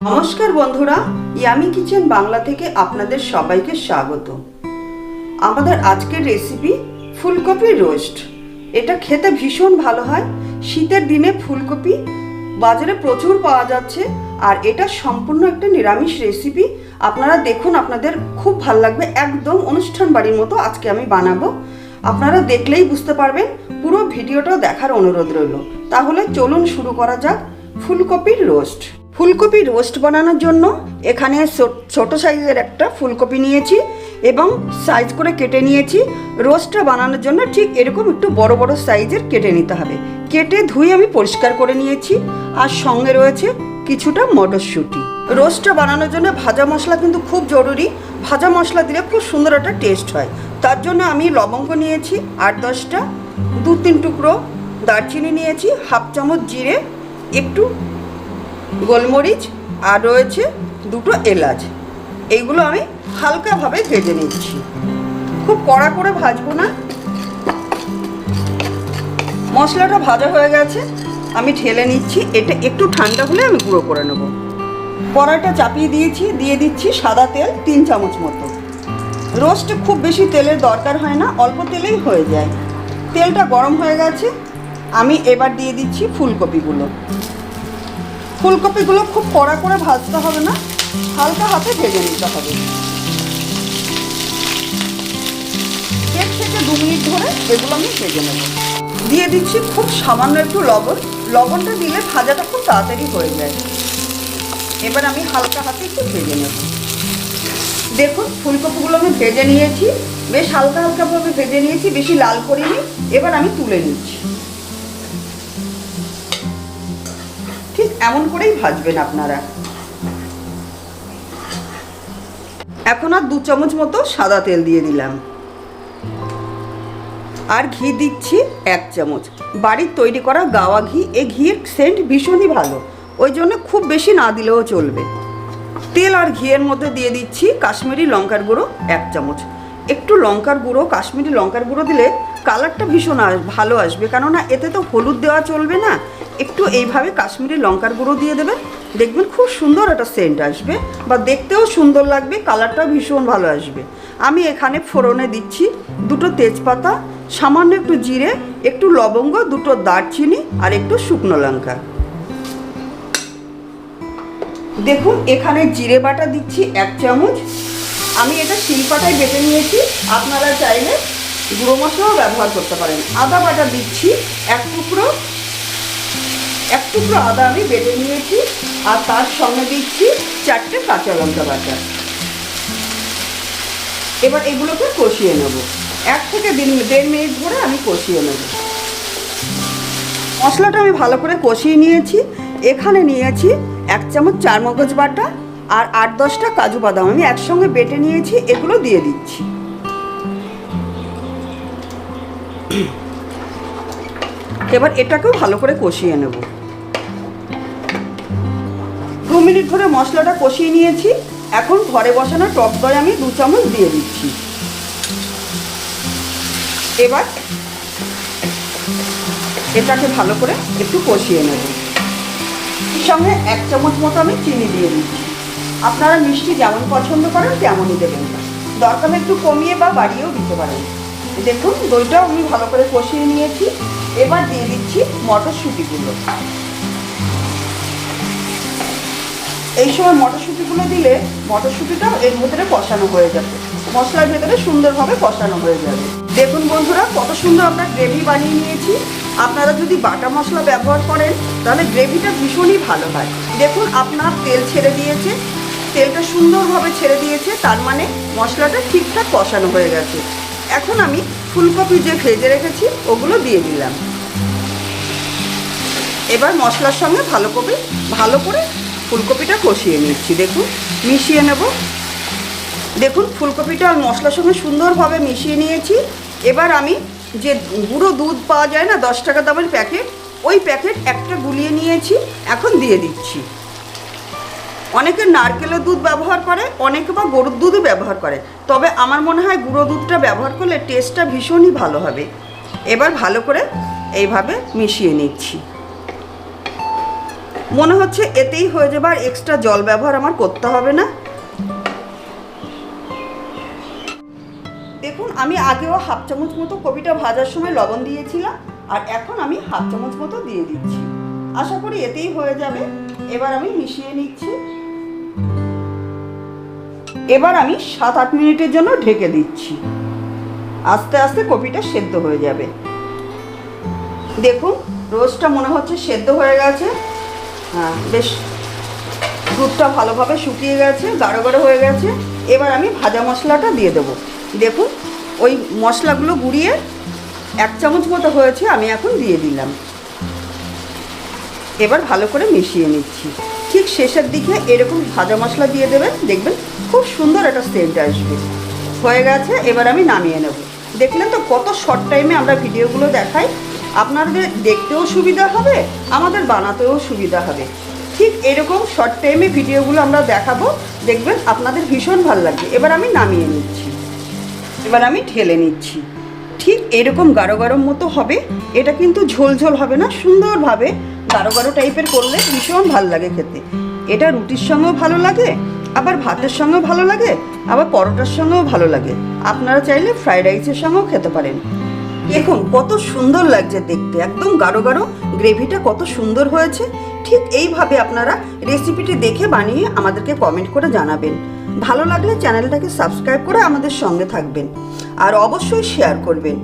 নমস্কার বন্ধুরা, yummy kitchen Bangla থেকে আপনাদের সবাইকে স্বাগত। আমাদের আজকের রেসিপি ফুলকপি রোস্ট। এটা খেতে ভীষণ ভালো হয়। শীতের দিনে ফুলকপি বাজারে প্রচুর পাওয়া যাচ্ছে, আর এটা সম্পূর্ণ একটা নিরামিষ রেসিপি। আপনারা দেখুন, আপনাদের খুব ভালো লাগবে। একদম অনুষ্ঠান বাড়ির মতো আজকে আমি বানাবো। আপনারা দেখলেই বুঝতে পারবেন। পুরো ভিডিওটা দেখার অনুরোধ রইল। তাহলে চলুন শুরু করা যাক ফুলকপির রোস্ট। ফুলকপি রোস্ট বানানোর জন্য এখানে ছোট সাইজের একটা ফুলকপি নিয়েছি এবং সাইজ করে কেটে নিয়েছি। রোস্টটা বানানোর জন্য ঠিক এরকম একটু বড় বড় সাইজের কেটে নিতে হবে। কেটে ধুয়ে আমি পরিষ্কার করে নিয়েছি, আর সঙ্গে রয়েছে কিছুটা মটরশুঁটি। রোস্টটা বানানোর জন্য ভাজা মশলা কিন্তু খুব জরুরি। ভাজা মশলা দিলে খুব সুন্দর একটা টেস্ট হয়। তার জন্য আমি লবঙ্গ নিয়েছি 8-10টা, 2-3 টুকরো দারচিনি নিয়েছি, হাফ চামচ জিরে, একটু গোলমরিচ, আর রয়েছে 2টো এলাচ। এইগুলো আমি হালকাভাবে ভেজে নিচ্ছি, খুব কড়া করে ভাজবো না। মশলাটা ভাজা হয়ে গেছে, আমি ঢেলে নিচ্ছি। এটা একটু ঠান্ডা হলে আমি গুঁড়ো করে নেব। কড়াইটা চাপিয়ে দিয়েছি, দিয়ে দিচ্ছি সাদা তেল 3 চামচ মতো। রোস্টে খুব বেশি তেলের দরকার হয় না, অল্প তেলেই হয়ে যায়। তেলটা গরম হয়ে গেছে, আমি এবার দিয়ে দিচ্ছি ফুলকপিগুলো। ফুলকপিগুলো খুব কড়া করে ভাজতে হবে না, হালকা হাতে ভেজে নিতে হবে। 1 থেকে 2 মিনিট ধরে এগুলো আমি ভেজে নেব। দিয়ে দিচ্ছি খুব সামান্য একটু লবণ। লবণটা দিলে ভাজাটা খুব তাড়াতাড়ি হয়ে যায়। এবার আমি হালকা হাতে একটু ভেজে নেব। দেখুন, ফুলকপিগুলো আমি ভেজে নিয়েছি, বেশ হালকা হালকাভাবে ভেজে নিয়েছি, বেশি লাল করিনি। এবার আমি তুলে নিচ্ছি। ঠিক এমন করেই ভাজবেন আপনারা। এখন আর 2 চামচ মতো সাদা তেল দিয়ে দিলাম, আর ঘি দিচ্ছি 1 চামচ। বাড়ির তৈরি করা গাওয়া ঘি। এই ঘিয়ের সেন্ট ভীষণই ভালো, ওই জন্য খুব বেশি না দিলেও চলবে। তেল আর ঘিয়ের মধ্যে দিয়ে দিচ্ছি কাশ্মীরি লঙ্কার গুঁড়ো 1 চামচ। একটু লঙ্কার গুঁড়ো, কাশ্মীরি লঙ্কার গুঁড়ো দিলে কালারটা ভীষণ ভালো আসবে, কেননা এতে তো হলুদ দেওয়া চলবে না। একটু এইভাবে কাশ্মীরি লঙ্কার গুঁড়ো দিয়ে দেবেন, দেখবেন খুব সুন্দর একটা সেন্ট আসবে, বা দেখতেও সুন্দর লাগবে, কালারটাও ভীষণ ভালো আসবে। আমি এখানে ফোড়নে দিচ্ছি 2টো তেজপাতা, সামান্য একটু জিরে, একটু লবঙ্গ, 2টো দারচিনি, আর একটু শুকনো লঙ্কা। দেখুন, এখানে জিরে বাটা দিচ্ছি 1 চামচ। আমি এটা শিলপাটায় বেটে নিয়েছি, আপনারা চাইলে গুঁড়ো মশলাও ব্যবহার করতে পারেন। আদা বাটা দিচ্ছি 1 টুকরো আদা আমি বেটে নিয়েছি, আর তার সঙ্গে দিচ্ছি 4টে কাঁচা লঙ্কা বাটা। এবার এগুলোকে কষিয়ে নেব। 1 থেকে 1.5 মিনিট ধরে আমি কষিয়ে নেব। মশলাটা আমি ভালো করে কষিয়ে নিয়েছি। এখানে নিয়েছি 1 চামচ চারমগজ বাটা, আর 8-10টা কাজু বাদাম আমি একসঙ্গে বেটে নিয়েছি, এগুলো দিয়ে দিচ্ছি। এবার এটাকেও ভালো করে কষিয়ে নেব। 2 মিনিট ধরে মশলাটা কষিয়ে নিয়েছি। এখন ঘরে বসানো টক দই আমি 2 চামচ দিয়ে দিচ্ছি। এবার এটাকে ভালো করে একটু কষিয়ে নেব। এর সঙ্গে 1 চামচ মতো আমি চিনি দিয়ে দিচ্ছি। আপনারা মিষ্টি যেমন পছন্দ করেন তেমনই দেবেন, দরকার একটু কমিয়ে বা বাড়িয়েও দিতে পারেন। দেখুন, দইটাও আমি ভালো করে কষিয়ে নিয়েছি। এবার দিয়ে দিচ্ছি মটরশুঁটিগুলো। এই সময় মটরশুঁটিগুলো দিলে মটরশুঁটিটাও এর ভেতরে কষানো হয়ে যাবে, মশলার ভেতরে সুন্দরভাবে কষানো হয়ে যাবে। দেখুন বন্ধুরা, কত সুন্দর আমরা গ্রেভি বানিয়ে নিয়েছি। আপনারা যদি বাটা মশলা ব্যবহার করেন তাহলে গ্রেভিটা ভীষণই ভালো হয়। দেখুন, আপনার তেল ছেড়ে দিয়েছে, তেলটা সুন্দরভাবে ছেড়ে দিয়েছে, তার মানে মশলাটা ঠিকঠাক কষানো হয়ে গেছে। এখন আমি ফুলকপি যে ভেজে রেখেছি ওগুলো দিয়ে দিলাম। এবার মশলার সঙ্গে ভালো করে ফুলকপিটা কষিয়ে নিচ্ছি। দেখুন, মিশিয়ে নেব। দেখুন, ফুলকপিটা আর মশলার সঙ্গে সুন্দরভাবে মিশিয়ে নিয়েছি। এবার আমি যে গুঁড়ো দুধ পাওয়া যায় না 10 টাকা দামের প্যাকেট, ওই প্যাকেট একটা গুলিয়ে নিয়েছি, এখন দিয়ে দিচ্ছি। অনেকে নারকেলের দুধ ব্যবহার করে, অনেকে বা গরুর দুধও ব্যবহার করে, তবে আমার মনে হয় গুঁড়ো দুধটা ব্যবহার করলে টেস্টটা ভীষণই ভালো হবে। এবার ভালো করে এইভাবে মিশিয়ে নিচ্ছি। মনে হচ্ছে এতেই হয়ে যাবে, আর এক্সট্রা জল ব্যবহার আমার করতে হবে না। দেখুন আমি আগেও হাফ চামচ মতো কপিটা ভাজার সময় লবণ দিয়েছিলাম, আর এখন আমি হাফ চামচ মতো দিয়ে দিচ্ছি। আশা করি এতেই হয়ে যাবে। এবার আমি মিশিয়ে নিচ্ছি। এবার আমি 7-8 মিনিটের জন্য ঢেকে দিচ্ছি। আস্তে আস্তে কপিটা সেদ্ধ হয়ে যাবে। দেখুন রোস্টটা মনে হচ্ছে সেদ্ধ হয়ে গেছে। হ্যাঁ, বেশ দুধটা ভালোভাবে শুকিয়ে গেছে, গাঢ় গাঢ় হয়ে গেছে। এবার আমি ভাজা মশলাটা দিয়ে দেবো। দেখুন ওই মশলাগুলো গুঁড়িয়ে 1 চামচ মতো হয়েছে, আমি এখন দিয়ে দিলাম। এবার ভালো করে মিশিয়ে নিচ্ছি। ঠিক শেষের দিকে এরকম ভাজা মশলা দিয়ে দেবেন, দেখবেন খুব সুন্দর একটা সেন্ট আসবে। হয়ে গেছে, এবার আমি নামিয়ে নেব। দেখলেন তো কত শর্ট টাইমে আমরা ভিডিওগুলো দেখাই। আপনাদের দেখতেও সুবিধা হবে, আমাদের বানাতেও সুবিধা হবে। ঠিক এরকম শর্ট টাইমে ভিডিওগুলো আমরা দেখাবো, দেখবেন আপনাদের ভীষণ ভালো লাগবে। এবার আমি নামিয়ে নিচ্ছি। এবার আমি ঢেলে নিচ্ছি। ঠিক এরকম গাঢ় গাঢ় মতো হবে। এটা কিন্তু ঝোল ঝোল হবে না, সুন্দরভাবে গাঢ় গাঢ় টাইপের করলে ভীষণ ভালো লাগে খেতে। এটা রুটির সঙ্গেও ভালো লাগে, আবার ভাতের সঙ্গেও ভালো লাগে, আবার পরোটার সঙ্গেও ভালো লাগে। আপনারা চাইলে ফ্রাইড রাইসের সঙ্গেও খেতে পারেন। দেখুন কত সুন্দর লাগছে দেখতে, একদম গাঢ় গাঢ়, গ্রেভিটা কত সুন্দর হয়েছে। ঠিক এইভাবে আপনারা রেসিপিটি দেখে বানিয়ে আমাদেরকে কমেন্ট করে জানাবেন। ভালো লাগলে চ্যানেলটাকে সাবস্ক্রাইব করে আমাদের সঙ্গে থাকবেন, আর অবশ্যই শেয়ার করবেন।